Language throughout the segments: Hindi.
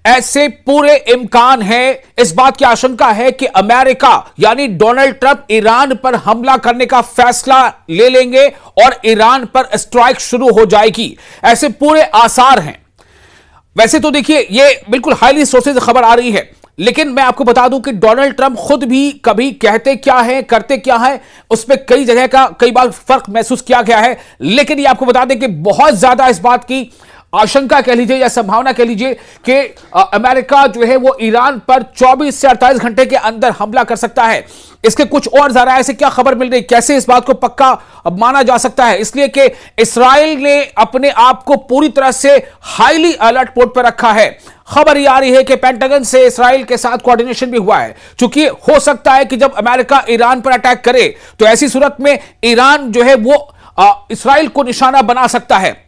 ऐसे पूरे इम्कान है, इस बात की आशंका है कि अमेरिका यानी डोनाल्ड ट्रंप ईरान पर हमला करने का फैसला ले लेंगे और ईरान पर स्ट्राइक शुरू हो जाएगी। ऐसे पूरे आसार हैं। वैसे तो देखिए ये बिल्कुल हाईली सोर्सेज खबर आ रही है, लेकिन मैं आपको बता दूं कि डोनाल्ड ट्रंप खुद भी कभी कहते क्या है करते क्या है उसमें कई जगह का कई बार फर्क महसूस किया गया है। लेकिन ये आपको बता दें कि बहुत ज्यादा इस बात की आशंका कह लीजिए या संभावना कह लीजिए कि अमेरिका जो है वो ईरान पर 24 से 48 घंटे के अंदर हमला कर सकता है। इसके कुछ और जरा ऐसे क्या खबर मिल रही, कैसे इस बात को पक्का माना जा सकता है? इसलिए कि इस्राइल ने अपने आप को पूरी तरह से हाईली अलर्ट मोड पर रखा है। खबर ये आ रही है कि पेंटागन से इस्राइल के साथ कोऑर्डिनेशन भी हुआ है, क्योंकि हो सकता है कि जब अमेरिका ईरान पर अटैक करे तो ऐसी सूरत में ईरान जो है वो इस्राइल को निशाना बना सकता है।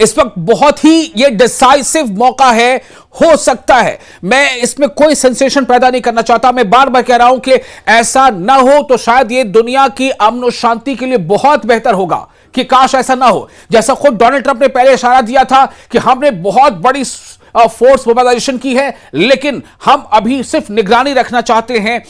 इस वक्त बहुत ही यह डिसाइसिव मौका है, हो सकता है। मैं इसमें कोई सेंसेशन पैदा नहीं करना चाहता, मैं बार बार कह रहा हूं कि ऐसा ना हो तो शायद ये दुनिया की अमन और शांति के लिए बहुत बेहतर होगा कि काश ऐसा ना हो। जैसा खुद डोनाल्ड ट्रंप ने पहले इशारा दिया था कि हमने बहुत बड़ी फोर्स मोबिलाइजेशन की है, लेकिन हम अभी सिर्फ निगरानी रखना चाहते हैं।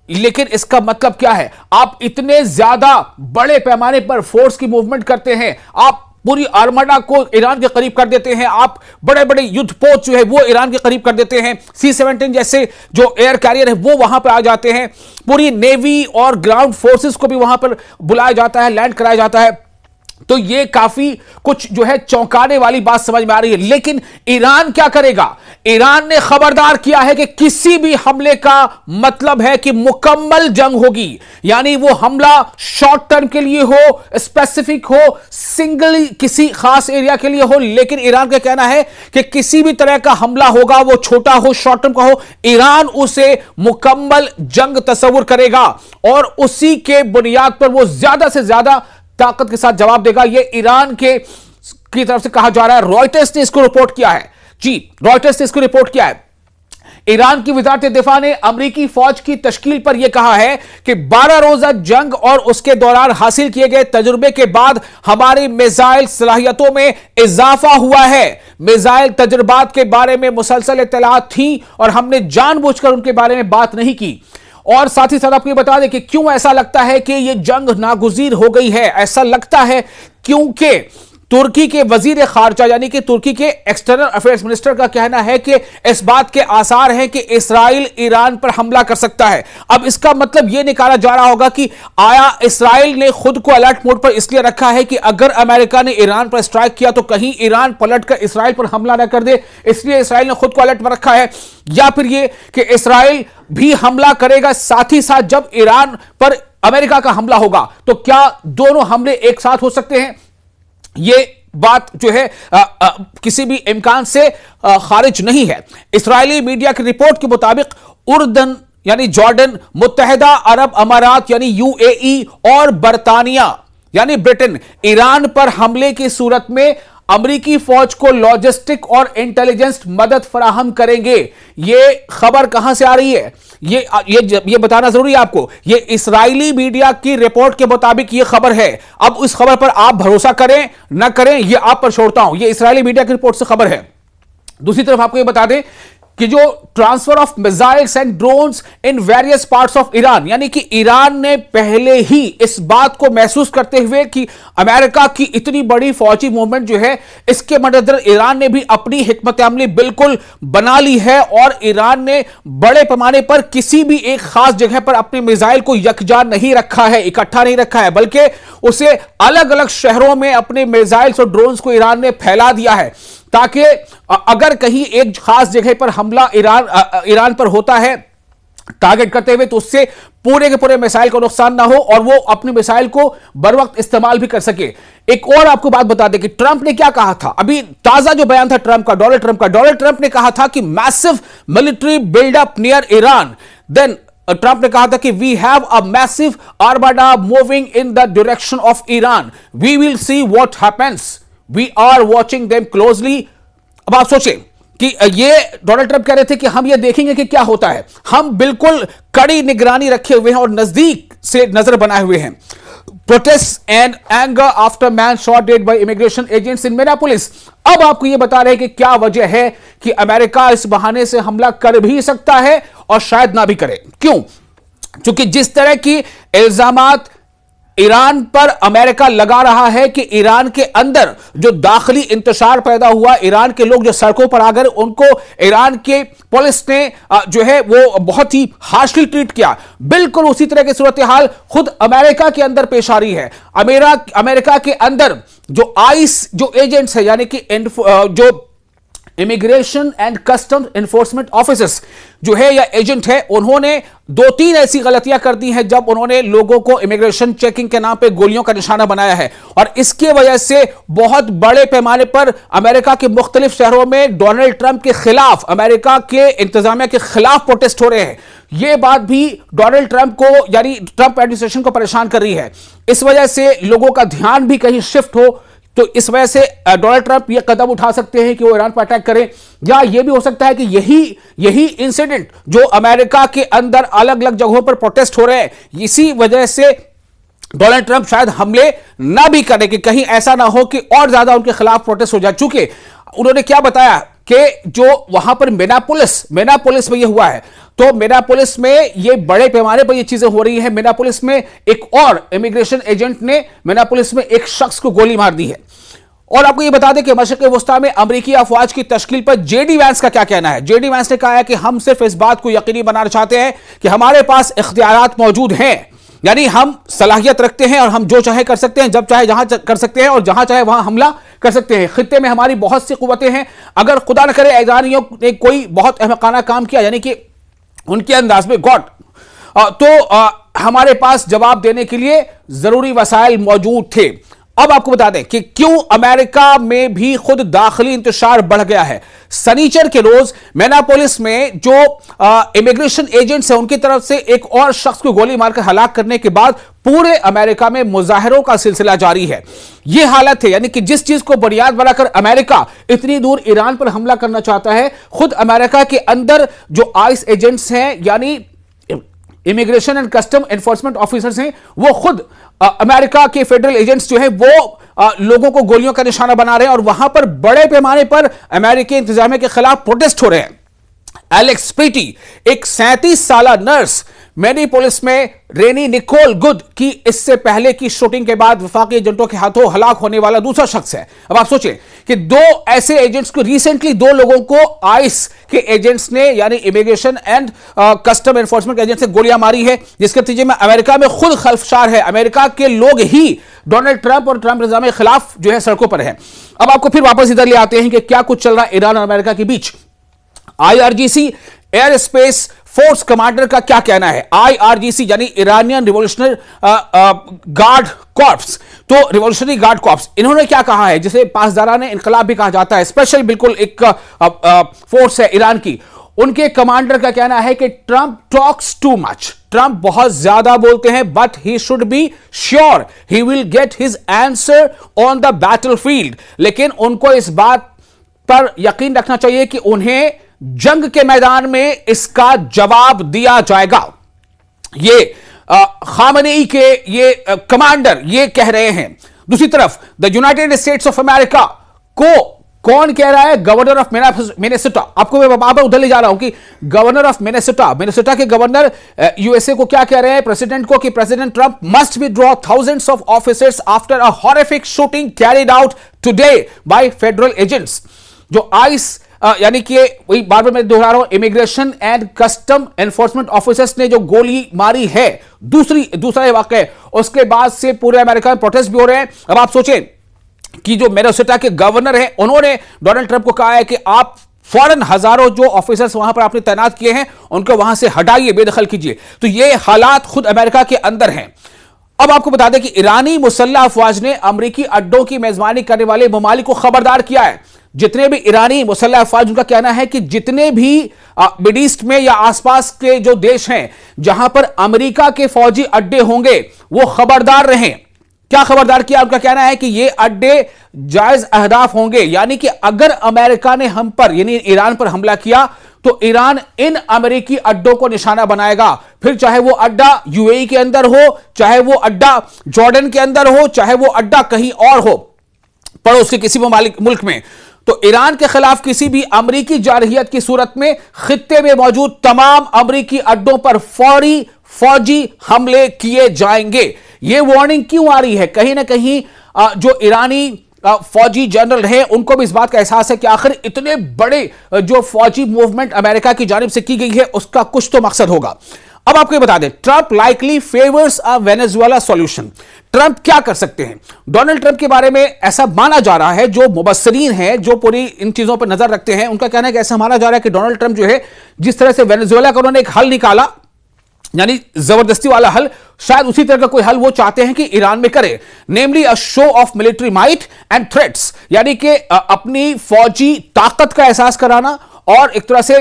लेकिन इसका मतलब क्या है? आप इतने ज्यादा बड़े पैमाने पर फोर्स की मूवमेंट करते हैं, आप पूरी आर्मडा को ईरान के करीब कर देते हैं, आप बड़े बड़े युद्ध पोत जो है वो ईरान के करीब कर देते हैं, C-17 जैसे जो एयर कैरियर है वो वहां पर आ जाते हैं, पूरी नेवी और ग्राउंड फोर्सेस को भी वहां पर बुलाया जाता है, लैंड कराया जाता है। तो ये काफी कुछ जो है चौंकाने वाली बात समझ में आ रही है। लेकिन ईरान क्या करेगा? ईरान ने खबरदार किया है कि किसी भी हमले का मतलब है कि मुकम्मल जंग होगी, यानी वो हमला शॉर्ट टर्म के लिए हो, स्पेसिफिक हो, सिंगल किसी खास एरिया के लिए हो। लेकिन ईरान का कहना है कि किसी भी तरह का हमला होगा, वो छोटा हो, शॉर्ट टर्म का हो, ईरान उसे मुकम्मल जंग तस्वुर करेगा और उसी के बुनियाद पर वो ज्यादा से ज्यादा ताकत के साथ जवाब देगा। यह ईरान की तरफ से कहा जा रहा है। रॉयटर्स ने इसको रिपोर्ट किया है। जी, रॉयटर्स ने इसको रिपोर्ट किया है। ईरान की वज़ारत दिफा ने अमेरिकी फौज की तश्कील पर यह कहा है कि 12 रोजा जंग और उसके दौरान हासिल किए गए तजुर्बे के बाद हमारी मिसाइल सलाहियतों में इजाफा हुआ है। मिसाइल तजुर्बात के बारे में मुसलसल इत्तलात थी और हमने जानबूझकर उनके बारे में बात नहीं की। और साथ ही साथ आपको ये बता दें कि क्यों ऐसा लगता है कि यह जंग नागुज़ीर हो गई है। ऐसा लगता है क्योंकि तुर्की के वजीर खारजा यानी कि तुर्की के एक्सटर्नल अफेयर्स मिनिस्टर का कहना है कि इस बात के आसार हैं कि इस्राइल ईरान पर हमला कर सकता है। अब इसका मतलब यह निकाला जा रहा होगा कि आया इस्राइल ने खुद को अलर्ट मोड पर इसलिए रखा है कि अगर अमेरिका ने ईरान पर स्ट्राइक किया तो कहीं ईरान पलटकर इस्राइल पर हमला न कर दे, इसलिए इस्राइल ने खुद को अलर्ट पर रखा है। या फिर यह कि इस्राइल भी हमला करेगा, साथ ही साथ जब ईरान पर अमेरिका का हमला होगा तो क्या दोनों हमले एक साथ हो सकते हैं? ये बात जो है किसी भी इम्कान से खारिज नहीं है। इस्राएली मीडिया की रिपोर्ट के मुताबिक उर्दन यानी जॉर्डन, मुत्तहिदा अरब अमारात यानी UAE और बरतानिया यानी ब्रिटेन ईरान पर हमले की सूरत में अमेरिकी फौज को लॉजिस्टिक और इंटेलिजेंस मदद फराहम करेंगे। यह खबर कहां से आ रही है? ये बताना जरूरी है आपको। ये इस्राएली मीडिया की रिपोर्ट के मुताबिक ये खबर है। अब इस खबर पर आप भरोसा करें ना करें ये आप पर छोड़ता हूं। ये इस्राएली मीडिया की रिपोर्ट से खबर है। दूसरी तरफ आपको ये बता दें कि जो transfer of missiles and drones in various parts of Iran, यानी कि ईरान ने पहले ही इस बात को महसूस करते हुए कि अमेरिका की इतनी बड़ी फौजी मूवमेंट जो है, इसके मद्देनजर ईरान ने भी अपनी हिकमत अमली बिल्कुल बना ली है और ईरान ने बड़े पैमाने पर किसी भी एक खास जगह पर अपने मिसाइल को यकजा नहीं रखा है, इकट्ठा नहीं रखा है, बल्कि उसे अलग अलग शहरों में अपने मिसाइल्स और ड्रोन्स को ईरान ने फैला दिया है, ताकि अगर कहीं एक खास जगह पर हमला ईरान पर होता है टारगेट करते हुए तो उससे पूरे के पूरे मिसाइल को नुकसान ना हो और वो अपने मिसाइल को बर वक्त इस्तेमाल भी कर सके। एक और आपको बात बता दें कि ट्रंप ने क्या कहा था। अभी ताजा जो बयान था डोनाल्ड ट्रंप ने कहा था कि massive military buildup near Iran. Then Trump ने कहा था कि we have a massive armada moving in the direction of Iran, we will see what happens, we are watching them closely. अब आप सोचें कि ये डोनाल्ड ट्रंप कह रहे थे कि हम ये देखेंगे कि क्या होता है, हम बिल्कुल कड़ी निगरानी रखे हुए हैं और नजदीक से नजर बनाए हुए हैं। protests and anger after man shot dead by immigration agents in Minneapolis. अब आपको यह बता रहे हैं कि क्या वजह है कि अमेरिका इस बहाने से हमला कर भी सकता है और शायद ना भी करे। क्यों? क्योंकि जिस तरह की इल्जामात ईरान पर अमेरिका लगा रहा है कि ईरान के अंदर जो दाखिली इंतशार पैदा हुआ, ईरान के लोग जो सड़कों पर आ गए, उनको ईरान के पुलिस ने जो है वो बहुत ही हार्शली ट्रीट किया। बिल्कुल उसी तरह की सूरत हाल खुद अमेरिका के अंदर पेश आ रही है। अमेरिका के अंदर जो आइस जो एजेंट्स है, यानी कि जो immigration and custom enforcement officers जो है या एजेंट है, उन्होंने 2-3 ऐसी गलतियां कर दी हैं जब उन्होंने लोगों को इमिग्रेशन चेकिंग के नाम पे गोलियों का निशाना बनाया है। और इसकी वजह से बहुत बड़े पैमाने पर अमेरिका के मुख्तलिफ शहरों में डोनाल्ड ट्रंप के खिलाफ, अमेरिका के इंतजामिया के खिलाफ प्रोटेस्ट हो रहे हैं। यह बात भी डोनाल्ड ट्रंप को, यानी ट्रंप एडमिनिस्ट्रेशन को परेशान कर रही है। इस वजह से लोगों का ध्यान भी कहीं शिफ्ट हो, तो इस वजह से डोनाल्ड ट्रंप ये कदम उठा सकते हैं कि वो ईरान पर अटैक करें, या यह भी हो सकता है कि यही इंसिडेंट जो अमेरिका के अंदर अलग अलग जगहों पर प्रोटेस्ट हो रहे हैं, इसी वजह से डोनाल्ड ट्रंप शायद हमले ना भी करें कि कहीं ऐसा ना हो कि और ज्यादा उनके खिलाफ प्रोटेस्ट हो जाए। चूंकि उन्होंने क्या बताया कि जो वहां पर मिनापोलिस में यह हुआ है, तो मिनापोलिस में ये बड़े पैमाने पर ये चीजें हो रही है। मिनापोलिस में एक और इमिग्रेशन एजेंट ने मिनापोलिस में एक शख्स को गोली मार दी है। और आपको ये बता दें कि मशरिक़ वस्ता में अमेरिकी अफवाज की तश्कील पर जेडी वैंस का क्या कहना है। जेडी वैंस ने कहा है कि हम सिर्फ इस बात को यकीनी बनाना चाहते हैं कि हमारे पास इख्तियारात मौजूद हैं, यानी हम सलाहियत रखते हैं और हम जो चाहे कर सकते हैं, जब चाहे जहां कर सकते हैं और जहां चाहे वहां हमला कर सकते हैं। खित्ते में हमारी बहुत सी कुव्वतें हैं। अगर खुदा न करे ईरानियों ने कोई बहुत अहमकाना काम किया, यानी कि उनके अंदाज में गॉड, तो हमारे पास जवाब देने के लिए जरूरी वसाइल मौजूद थे। अब आपको बता दें कि क्यों अमेरिका में भी खुद दाखिली इंतशार बढ़ गया है। सनीचर के रोज मिनापोलिस में जो इमिग्रेशन एजेंट्स हैं, उनकी तरफ से एक और शख्स को गोली मारकर हलाक करने के बाद पूरे अमेरिका में मुजाहरों का सिलसिला जारी है। यह हालत है, यानी कि जिस चीज को बुनियाद बनाकर अमेरिका इतनी दूर ईरान पर हमला करना चाहता है, खुद अमेरिका के अंदर जो आइस एजेंट्स हैं, यानी immigration and custom enforcement officers हैं, वो खुद अमेरिका के फेडरल एजेंट्स जो है वो लोगों को गोलियों का निशाना बना रहे हैं और वहां पर बड़े पैमाने पर अमेरिकी इंतजामिया के खिलाफ प्रोटेस्ट हो रहे हैं। एलेक्स प्रीटी, एक 37 साल नर्स, मिनेपोलिस में रेनी निकोल गुड की इससे पहले की शूटिंग के बाद वफाकी एजेंटों के हाथों हलाक होने वाला दूसरा शख्स है। अब आप सोचें कि दो ऐसे एजेंट्स को रिसेंटली, 2 लोगों को आइस के एजेंट्स ने, यानी immigration and custom enforcement agents ने गोलियां मारी है, जिसके नतीजे में अमेरिका में खुद खल्फशार है। अमेरिका के लोग ही डोनाल्ड ट्रंप और ट्रंप निजाम के खिलाफ जो है सड़कों पर है। अब आपको फिर वापस इधर ले आते हैं कि क्या कुछ चल रहा है ईरान और अमेरिका के बीच। IRGC air space force commander का क्या कहना है। IRGC यानी ईरानियन रिवॉल्यूशनरी गार्ड कॉर्प्स, तो रिवॉल्यूशनरी गार्ड कॉर्प्स, इन्होंने क्या कहा है, जिसे पासदाराने इनकलाब भी कहा जाता है, स्पेशल बिल्कुल एक फोर्स है ईरान की। उनके कमांडर का कहना है कि Trump talks too much, Trump बहुत ज्यादा बोलते हैं, but he should be sure he will get his answer on the battlefield. लेकिन उनको इस बात पर यकीन रखना चाहिए कि उन्हें जंग के मैदान में इसका जवाब दिया जाएगा। ये खामनेई के ये कमांडर ये कह रहे हैं। दूसरी तरफ the United states of America को कौन कह रहा है? Governor of Minnesota. आपको मैं वहां पर उधर ले जा रहा हूं कि गवर्नर ऑफ मिनेसोटा के गवर्नर यूएसए को क्या कह रहे हैं, प्रेसिडेंट को, कि president Trump must withdraw thousands of officers after a horrific shooting carried out today by federal agents. जो आइस यानी कि वही बार बार मैं दोहरा रहा हूं, immigration and custom enforcement officers ने जो गोली मारी है, दूसरा वाकया है, उसके बाद से पूरे अमेरिका में प्रोटेस्ट भी हो रहे हैं। अब आप सोचें कि जो मिनेसोटा के गवर्नर हैं, उन्होंने डोनाल्ड ट्रंप को कहा है कि आप फौरन हजारों जो ऑफिसर्स वहां पर आपने तैनात किए हैं उनको वहां से हटाइए, बेदखल कीजिए। तो ये हालात खुद अमेरिका के अंदर हैं। अब आपको बता दें कि ईरानी मुसल्लह अफवाज ने अमेरिकी अड्डों की मेजबानी करने वाले ममालिक को खबरदार किया है। जितने भी ईरानी मुसल्लह अफवाज, उनका कहना है कि जितने भी मिड ईस्ट में या आसपास के जो देश हैं जहां पर अमेरिका के फौजी अड्डे होंगे, वो खबरदार रहें, क्या खबरदार किया? उनका कहना है कि ये अड्डे जायज अहदाफ होंगे, यानी कि अगर अमेरिका ने हम पर यानी ईरान पर हमला किया तो ईरान इन अमेरिकी अड्डों को निशाना बनाएगा, फिर चाहे वो अड्डा यूएई के अंदर हो, चाहे वो अड्डा जॉर्डन के अंदर हो, चाहे वो अड्डा कहीं और हो पड़ोस के किसी भी मुल्क में। तो ईरान के खिलाफ किसी भी अमेरिकी जारहियत की सूरत में खित्ते में मौजूद तमाम अमेरिकी अड्डों पर फौजी हमले किए जाएंगे। यह वार्निंग क्यों आ रही है? कहीं ना कहीं जो ईरानी फौजी जनरल रहे उनको भी इस बात का एहसास है कि आखिर इतने बड़े जो फौजी मूवमेंट अमेरिका की जानिब से की गई है उसका कुछ तो मकसद होगा। अब आपको बता दें, ट्रंप लाइकली फेवर्स अ वेनेजुएला सॉल्यूशन। ट्रंप क्या कर सकते हैं? डोनाल्ड ट्रंप के बारे में ऐसा माना जा रहा है, जो मुबस्सरीन हैं, जो पूरी इन चीजों पर नजर रखते हैं, उनका कहना है कि ऐसा माना जा रहा है कि डोनाल्ड ट्रंप जो है, जिस तरह से वेनेजुएला का उन्होंने एक हल निकाला, यानी जबरदस्ती वाला हल, शायद उसी तरह का कोई हल वो चाहते हैं कि ईरान में करे, namely a show of military might and threats, यानी कि अपनी फौजी ताकत का एहसास कराना और एक तरह से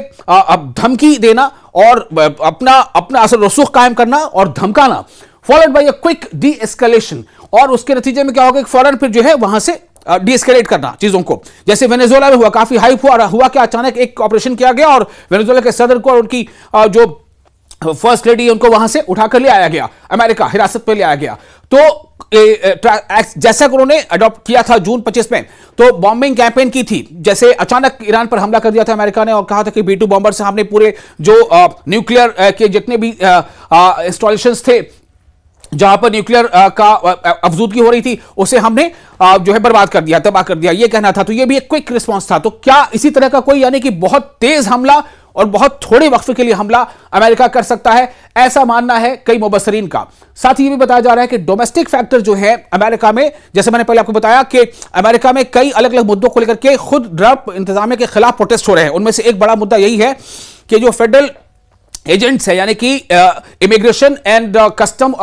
धमकी देना और अपना असर रसूख कायम करना और धमकाना, followed by a quick de-escalation, और उसके नतीजे में क्या होगा कि फौरन फिर जो है वहां से डीएस्केलेट करना चीजों को, जैसे वेनेजुएला में हुआ। काफी हाइप हुआ कि अचानक एक ऑपरेशन किया गया और वेनेजुएला के सदर को और उनकी जो फर्स्ट लेडी उनको वहां से उठाकर ले आया गया, अमेरिका हिरासत पे ले आया गया। तो जैसा कि उन्होंने अडॉप्ट किया था जून 25 में, तो बॉम्बिंग कैंपेन की थी, जैसे अचानक ईरान पर हमला कर दिया था अमेरिका ने और कहा था कि B-2 बॉम्बर से हमने पूरे जो न्यूक्लियर के जितने भी इंस्टॉलेशंस थे जहां पर न्यूक्लियर का अफजूदगी हो रही थी, उसे हमने जो है बर्बाद कर दिया, तबाह कर दिया, ये कहना था। तो ये भी एक क्विक रिस्पांस था। तो क्या इसी तरह का कोई, यानी कि बहुत तेज हमला और बहुत थोड़े वक्फे के लिए हमला अमेरिका कर सकता है, ऐसा मानना है कई मुबस्सरीन का। साथ ही ये भी बताया जा रहा है कि डोमेस्टिक फैक्टर जो है अमेरिका में, जैसे मैंने पहले आपको बताया कि अमेरिका में कई अलग अलग मुद्दों को लेकर के खुद ट्रंप इंतजामिया के खिलाफ प्रोटेस्ट हो रहे हैं। उनमें से एक बड़ा मुद्दा यही है कि जो फेडरल एजेंट्स है, यानी कि इमिग्रेशन एंड कस्टम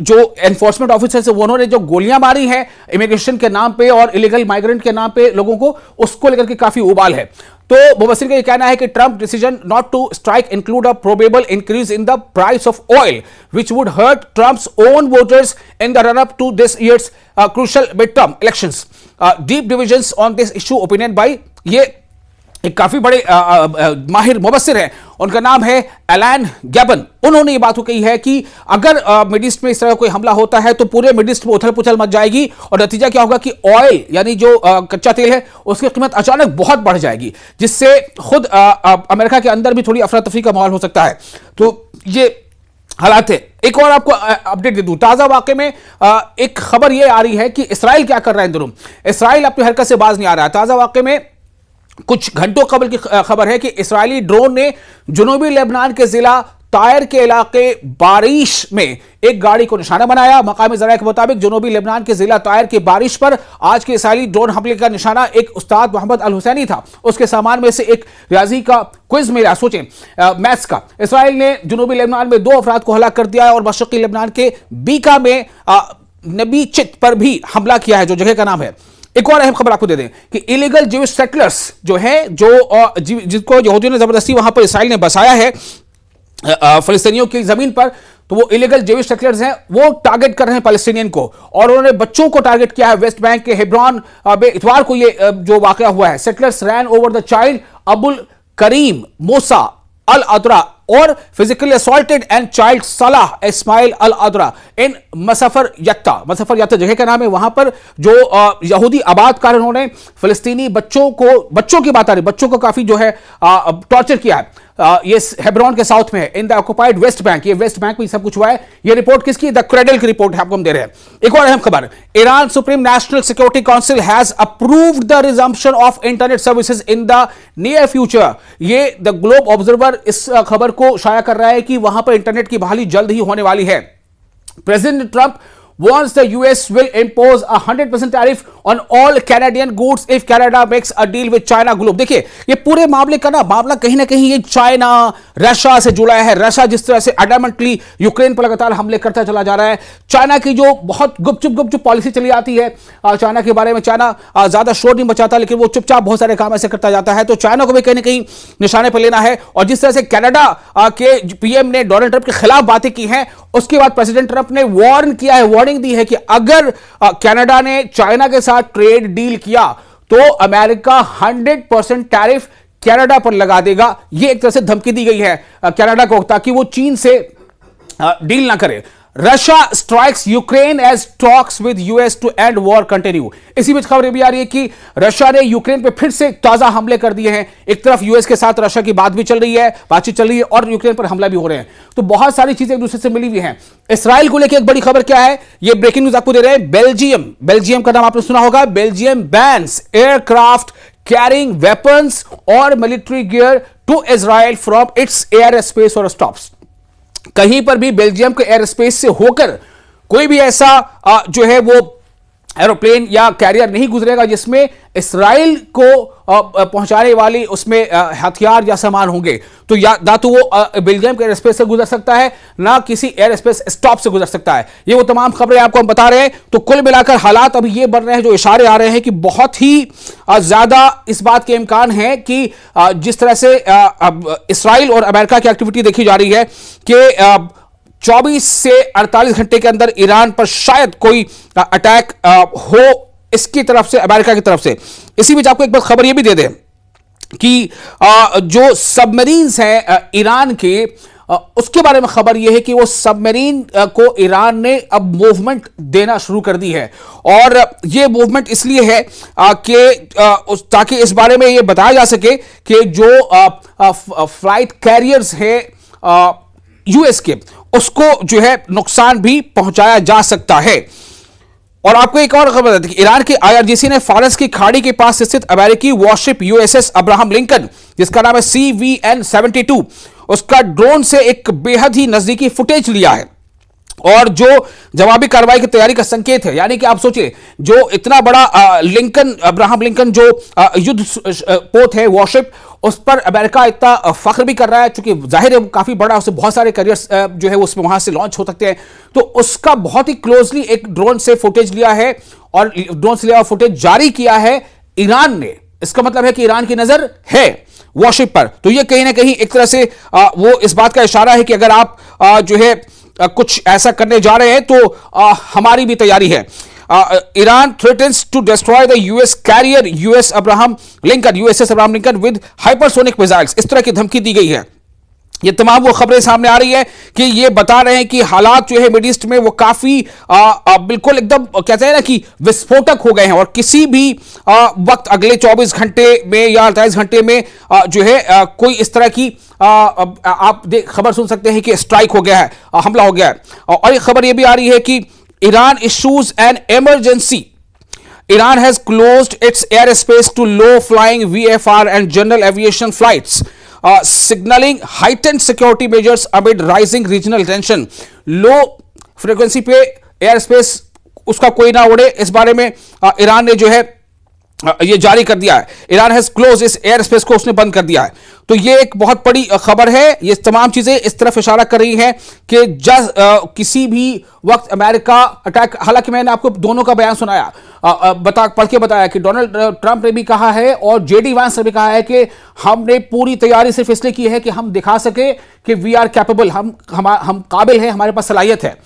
जो एनफोर्समेंट ऑफिसर्स है, उन्होंने जो गोलियां मारी हैं इमिग्रेशन के नाम पे और इलीगल माइग्रेंट के नाम पे लोगों को, उसको लेकर के काफी उबाल है। तो मुबस्सिर का यह कहना है कि Trump decision not to strike include a probable increase in the price of oil which would hurt Trump's own voters in the run up to this year's crucial mid term elections. Deep divisions on this issue opinion by ये एक काफी बड़े माहिर मुबस्सिर हैं, उनका नाम है एलन गैबन। उन्होंने ये बात कही है कि अगर मिड ईस्ट में इस तरह कोई हमला होता है तो पूरे मिड ईस्ट में उथल पुथल मच जाएगी और नतीजा क्या होगा कि ऑयल यानी जो कच्चा तेल है उसकी कीमत अचानक बहुत बढ़ जाएगी, जिससे खुद अमेरिका के अंदर भी थोड़ी अफरा तफरी का माहौल हो सकता है। तो ये हालात है। एक और आपको अपडेट दे दूं, ताजा वाकये में एक खबर ये आ रही है कि इसराइल क्या कर रहा है इन दिनों। इसराइल अपनी हरकत से बाज नहीं आ रहा है। ताजा वाकये में कुछ घंटों कबल की खबर है कि इस्राएली ड्रोन ने जुनूबी लेबनान के जिला तायर के इलाके बारिश में एक गाड़ी को निशाना बनाया। मकामी ज़राए के मुताबिक जुनूबी लेबनान के जिला तायर के बारिश पर आज के इस्राएली ड्रोन हमले का निशाना एक उस्ताद मोहम्मद अल हुसैनी था। उसके सामान में से एक रियाजी का क्विज मिला, सोचें मैथ्स का। इसराइल ने जुनूबी लेबनान में 2 अफराद को हलाक कर दिया है और मशरकी लेबनान के बीका में नबी चित पर भी हमला किया है, जो जगह का नाम है। एक और अहम खबर आपको दे दें कि इलीगल ज्यूइश सेटलर्स जो हैं, जो जिसको यहूदियों ने जबरदस्ती वहां पर इसराइल ने बसाया है फलस्तीनियों की जमीन पर, तो वो इलीगल ज्यूइश सेटलर्स हैं, वो टारगेट कर रहे हैं पैलेस्टीनियन को और उन्होंने बच्चों को टारगेट किया है। वेस्ट बैंक के हेब्रॉन में इतवार को ये जो वाकया हुआ है, settlers ran over the child Abul Karim Musa al Adra और फिजिकली असॉल्टेड एंड चाइल्ड सलाह इस्माइल अल अदरा इन मसफर यत्ता जगह का नाम है। वहां पर जो यहूदी आबादकार उन्होंने फिलिस्तीनी बच्चों की बात आ रही, बच्चों को काफी जो है टॉर्चर किया है। ये हेब्रॉन के साउथ में है, in the occupied West Bank. ये वेस्ट बैंक में सब कुछ हुआ है। ये रिपोर्ट किसकी? द क्रेडल की रिपोर्ट है, आपको हम दे रहे हैं। एक और अहम खबर, Iran supreme national security council has approved the resumption of internet services in the near future. ये द ग्लोब ऑब्जर्वर इस खबर को शाया कर रहा है कि वहां पर इंटरनेट की बहाली जल्द ही होने वाली है। President Trump wants the US will impose a 100% tariff on all Canadian goods if Canada makes a deal with China Globe। देखिए ये पूरे मामले का मामला कहीं ना कहीं ये चाइना रशिया से जुड़ा है। रशिया जिस तरह से अडामेंटली यूक्रेन पर लगातार हमले करता चला जा रहा है, चाइना की जो बहुत गुपचुप पॉलिसी चली आती है चाइना के बारे में, चाइना ज्यादा शोर नहीं मचाता लेकिन वो चुपचाप बहुत सारे काम ऐसे करता जाता है। तो चाइना को भी कहीं ना कहीं निशाने पर लेना है। और जिस तरह से कनाडा के पीएम ने डोनाल्ड ट्रंप के खिलाफ बातें की हैं उसके बाद प्रेसिडेंट ट्रंप ने वार्निंग दी है कि अगर कनाडा ने चाइना के साथ ट्रेड डील किया तो अमेरिका 100% टैरिफ कनाडा पर लगा देगा। यह एक तरह से धमकी दी गई है कनाडा को ताकि वो चीन से डील ना करे। Russia strikes Ukraine as talks with US to end war continue. इसी बीच खबर भी आ रही है कि रशिया ने यूक्रेन पे फिर से ताजा हमले कर दिए हैं। एक तरफ यूएस के साथ रशिया की बातचीत चल रही है और यूक्रेन पर हमला भी हो रहे हैं। तो बहुत सारी चीजें एक दूसरे से मिली हुई हैं। इसराइल को लेकर एक बड़ी खबर क्या है, ये ब्रेकिंग न्यूज आपको दे रहे हैं। बेल्जियम का नाम आपने सुना होगा। Belgium bans aircraft carrying weapons और military gear to Israel from its airspace और स्टॉप्स। कहीं पर भी बेल्जियम के एयर स्पेस से होकर कोई भी ऐसा जो है वो एरोप्लेन या कैरियर नहीं गुजरेगा जिसमें इसराइल को पहुंचाने वाली उसमें हथियार या सामान होंगे। तो ना तो वो बेल्जियम के एयर स्पेस से गुजर सकता है, ना किसी एयर स्पेस स्टॉप से गुजर सकता है। ये वो तमाम खबरें आपको हम बता रहे हैं। तो कुल मिलाकर हालात अभी ये बन रहे हैं, जो इशारे आ रहे हैं कि बहुत ही ज्यादा इस बात के इम्कान है कि जिस तरह से इसराइल और अमेरिका की एक्टिविटी देखी जा रही है कि 24 से 48 घंटे के अंदर ईरान पर शायद कोई अटैक हो इसकी तरफ से, अमेरिका की तरफ से। इसी बीच आपको एक बात खबर यह भी दे दें कि जो सबमरीन्स हैं ईरान के, उसके बारे में खबर यह है कि वो सबमरीन को ईरान ने अब मूवमेंट देना शुरू कर दी है। और ये मूवमेंट इसलिए है कि ताकि इस बारे में यह बताया जा सके कि जो फ्लाइट कैरियर्स है यूएस के, उसको जो है नुकसान भी पहुंचाया जा सकता है। और आपको एक और खबर है कि ईरान के आईआरजीसी ने फारस की खाड़ी के पास स्थित अमेरिकी वॉरशिप यूएसएस अब्राहम लिंकन, जिसका नाम है CVN-72, उसका ड्रोन से एक बेहद ही नजदीकी फुटेज लिया है और जो जवाबी कार्रवाई की तैयारी का संकेत है। यानी कि आप सोचिए, जो इतना बड़ा अब्राहम लिंकन जो युद्ध पोत है वॉरशिप, उस पर अमेरिका इतना फख्र भी कर रहा है, चूंकि जाहिर है काफी बड़ा, उससे बहुत सारे करियर्स जो है उसमें वहां से लॉन्च हो सकते हैं। तो उसका बहुत ही क्लोजली एक ड्रोन से फुटेज लिया है और ड्रोन से लिया फुटेज जारी किया है ईरान ने। इसका मतलब है कि ईरान की नजर है वॉरशिप पर। तो ये कहीं ना कहीं एक तरह से वो इस बात का इशारा है कि अगर आप जो है कुछ ऐसा करने जा रहे हैं तो हमारी भी तैयारी है। Iran threatens to destroy the US carrier USS Abraham Lincoln with hypersonic missiles. इस तरह की धमकी दी गई है। ये तमाम वो खबरें सामने आ रही है कि ये बता रहे हैं कि हालात जो है मिडिल ईस्ट में वो काफी बिल्कुल एकदम कहते हैं ना कि विस्फोटक हो गए हैं और किसी भी वक्त अगले 24 घंटे में या 48 घंटे में जो है कोई इस तरह की आप खबर सुन सकते हैं कि स्ट्राइक हो गया है, हमला हो गया है। और एक खबर ये भी आ रही है कि Iran issues an emergency. Iran has closed its airspace to low-flying VFR and general aviation flights, signaling heightened security measures amid rising regional tension. Low frequency पे airspace उसका कोई ना उड़े, इस बारे में ईरान ने जो है ये जारी कर दिया है। ईरान हैज क्लोज इस एयर स्पेस को उसने बंद कर दिया है। तो ये एक बहुत बड़ी खबर है। ये तमाम चीजें इस तरफ इशारा कर रही हैं कि किसी भी वक्त अमेरिका अटैक, हालांकि मैंने आपको दोनों का बयान सुनाया, पढ़ के बताया कि डोनाल्ड ट्रंप ने भी कहा है और जेडी वांस ने भी कहा है कि हमने पूरी तैयारी सिर्फ इसलिए की है कि हम दिखा सके कि वी आर कैपेबल, हम काबिल हैं, हमारे पास सलाहियत है,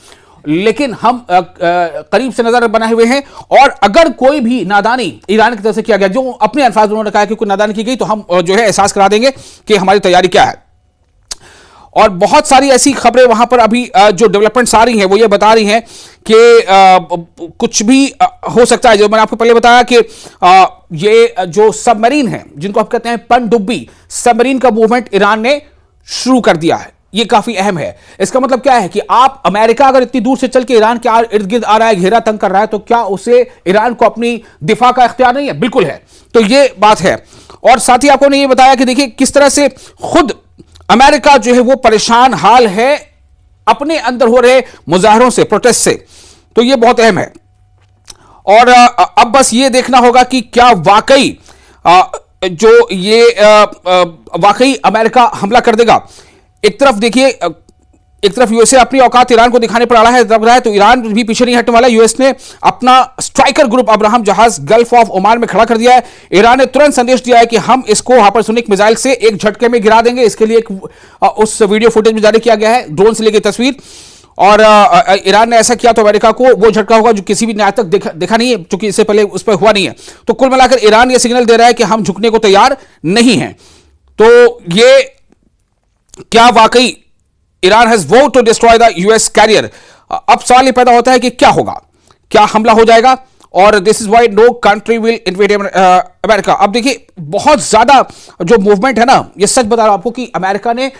लेकिन हम करीब से नजर बनाए हुए हैं। और अगर कोई भी नादानी ईरान की तरफ से किया गया, जो अपने अल्फाज उन्होंने कहा कि कोई नादानी की गई, तो हम जो है एहसास करा देंगे कि हमारी तैयारी क्या है। और बहुत सारी ऐसी खबरें वहां पर अभी जो डेवलपमेंट्स आ रही हैं वो ये बता रही हैं कि कुछ भी हो सकता है। जो मैंने आपको पहले बताया कि ये जो सबमरीन है जिनको आप कहते हैं पनडुब्बी सबमरीन का मूवमेंट ईरान ने शुरू कर दिया है। ये काफी अहम है। इसका मतलब क्या है कि आप अमेरिका अगर इतनी दूर से चल के ईरान के इर्द गिर्द आ रहा है, घेरा तंग कर रहा है, तो क्या उसे ईरान को अपनी दिफा का इख्तियार नहीं है? बिल्कुल है। तो ये बात है। और साथ ही आपको ने ये बताया कि देखिए किस तरह से खुद अमेरिका जो है वो परेशान हाल है अपने अंदर हो रहे मुजाहरों से, प्रोटेस्ट से। तो ये बहुत अहम है। और अब बस ये देखना होगा कि क्या वाकई जो ये वाकई अमेरिका हमला कर देगा। एक तरफ देखिए, एक तरफ यूएसए अपनी औकात ईरान को दिखाने पर अड़ा है, दब रहा है, तो ईरान भी पीछे नहीं हटने वाला। यूएस ने अपना स्ट्राइकर ग्रुप अब्राहम जहाज गल्फ ऑफ ओमान में खड़ा कर दिया है। ईरान ने तुरंत संदेश दिया है कि हम इसको हाइपरसोनिक मिसाइल से एक झटके में गिरा देंगे। इसके लिए एक उस वीडियो फुटेज में जारी किया गया है, ड्रोन से ली गई तस्वीर। और ईरान ने ऐसा किया तो अमेरिका को वो झटका होगा जो किसी भी न्याय तक देखा नहीं है, क्योंकि इससे पहले उस पर हुआ नहीं है। तो कुल मिलाकर ईरान ये सिग्नल दे रहा है कि हम झुकने को तैयार नहीं हैं। तो ये क्या वाकई Iran has vowed to destroy the US carrier? अब सवाल ये पैदा होता है कि क्या होगा, क्या हमला हो जाएगा? और this is why no country will invade America. अब देखिए बहुत ज्यादा जो मूवमेंट है ना, ये सच बता रहा हूं आपको कि अमेरिका ने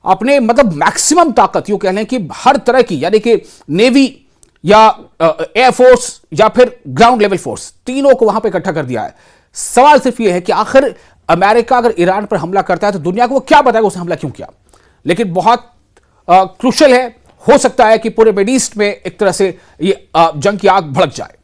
अपने मतलब मैक्सिमम ताकत, यूं कह लें कि हर तरह की, यानी कि नेवी या एयरफोर्स या फिर ग्राउंड लेवल फोर्स, तीनों को वहां पर इकट्ठा कर दिया है। सवाल सिर्फ यह है कि आखिर अमेरिका अगर ईरान पर हमला करता है तो दुनिया को वो क्या बताएगा उसने हमला क्यों किया। लेकिन बहुत क्रूशल है, हो सकता है कि पूरे मिड ईस्ट में एक तरह से ये जंग की आग भड़क जाए।